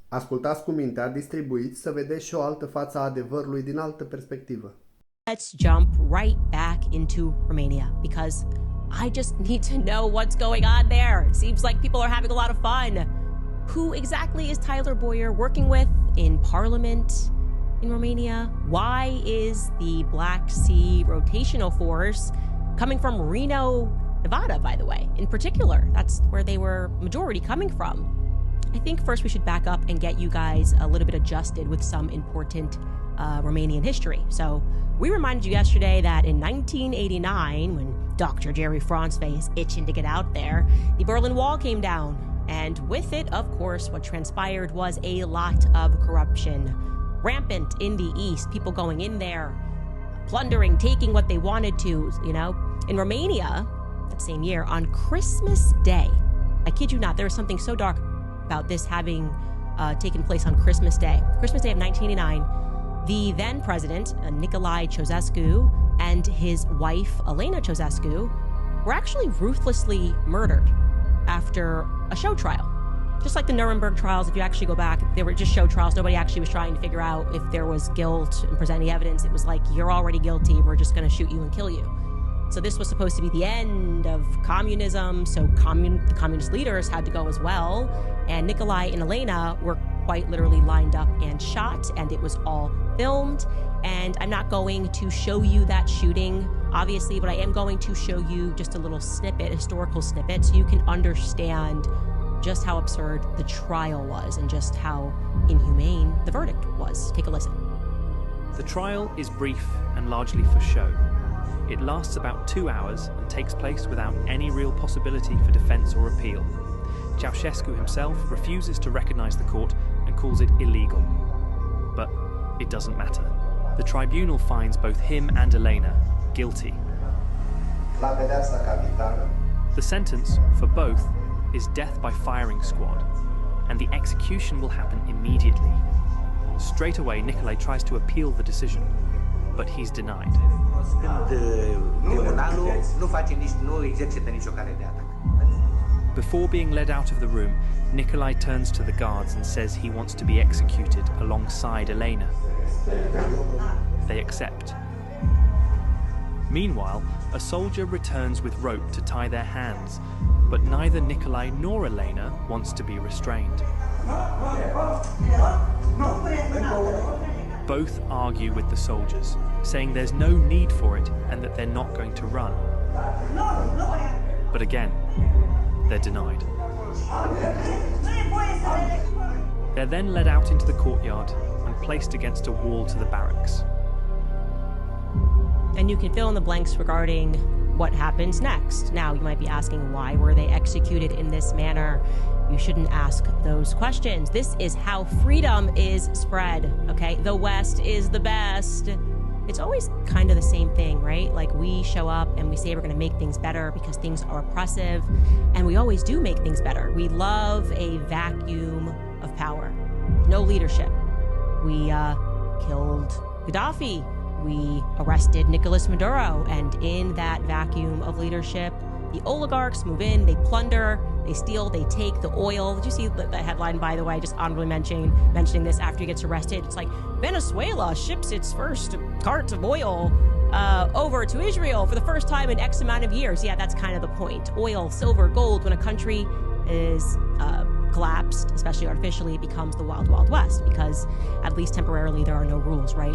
Ascultați cu mintea, distribuiți să vedeți și o altă față a adevărului din altă perspectivă. Let's jump right back into Romania because I just need to know what's going on there. It seems like people are having a lot of fun. Who exactly is Tyler Boyer working with in Parliament in Romania? Why is the Black Sea Rotational Force coming from Reno, Nevada, by the way? In particular, that's where they were majority coming from. I think first we should back up and get you guys a little bit adjusted with some important Romanian history. So we reminded you yesterday that in 1989, when Dr. Jerry Franzway is itching to get out there, the Berlin Wall came down. And with it, of course, what transpired was a lot of corruption. Rampant in the East, people going in there, plundering, taking what they wanted to, you know. In Romania, that same year, on Christmas Day, I kid you not, there was something so dark about this having taken place on Christmas Day. Christmas Day of 1989, the then president, Nicolae Ceausescu, and his wife, Elena Ceausescu, were actually ruthlessly murdered after a show trial. Just like the Nuremberg trials, if you actually go back, they were just show trials. Nobody actually was trying to figure out if there was guilt and present any evidence. It was like, you're already guilty, we're just going to shoot you and kill you. So this was supposed to be the end of communism, so the communist leaders had to go as well. And Nicolae and Elena were quite literally lined up and shot, and it was all filmed. And I'm not going to show you that shooting, obviously, but I am going to show you just a little snippet, historical snippet, so you can understand just how absurd the trial was and just how inhumane the verdict was. Take a listen. The trial is brief and largely for show. It lasts about 2 hours and takes place without any real possibility for defence or appeal. Ceausescu himself refuses to recognise the court and calls it illegal. But it doesn't matter. The tribunal finds both him and Elena guilty. The sentence for both is death by firing squad, and the execution will happen immediately. Straight away, Nicolae tries to appeal the decision, but he's denied. Before being led out of the room, Nicolae turns to the guards and says he wants to be executed alongside Elena. They accept. Meanwhile, a soldier returns with rope to tie their hands, but neither Nicolae nor Elena wants to be restrained. Both argue with the soldiers, saying there's no need for it and that they're not going to run. But again, they're denied. They're then led out into the courtyard and placed against a wall to the barracks. And you can fill in the blanks regarding what happens next. Now, you might be asking, why were they executed in this manner? You shouldn't ask those questions. This is how freedom is spread, okay? The West is the best. It's always kind of the same thing, right? Like, we show up and we say we're gonna make things better because things are oppressive, and we always do make things better. We love a vacuum of power. No leadership. We killed Gaddafi. We arrested Nicolas Maduro, and in that vacuum of leadership, the oligarchs move in, they plunder, they steal, they take the oil. Did you see the headline, by the way, just honorably mentioning this after he gets arrested? It's like, Venezuela ships its first carts of oil over to Israel for the first time in X amount of years. Yeah, that's kind of the point. Oil, silver, gold, when a country is collapsed, especially artificially, it becomes the wild, wild west, because at least temporarily there are no rules, right?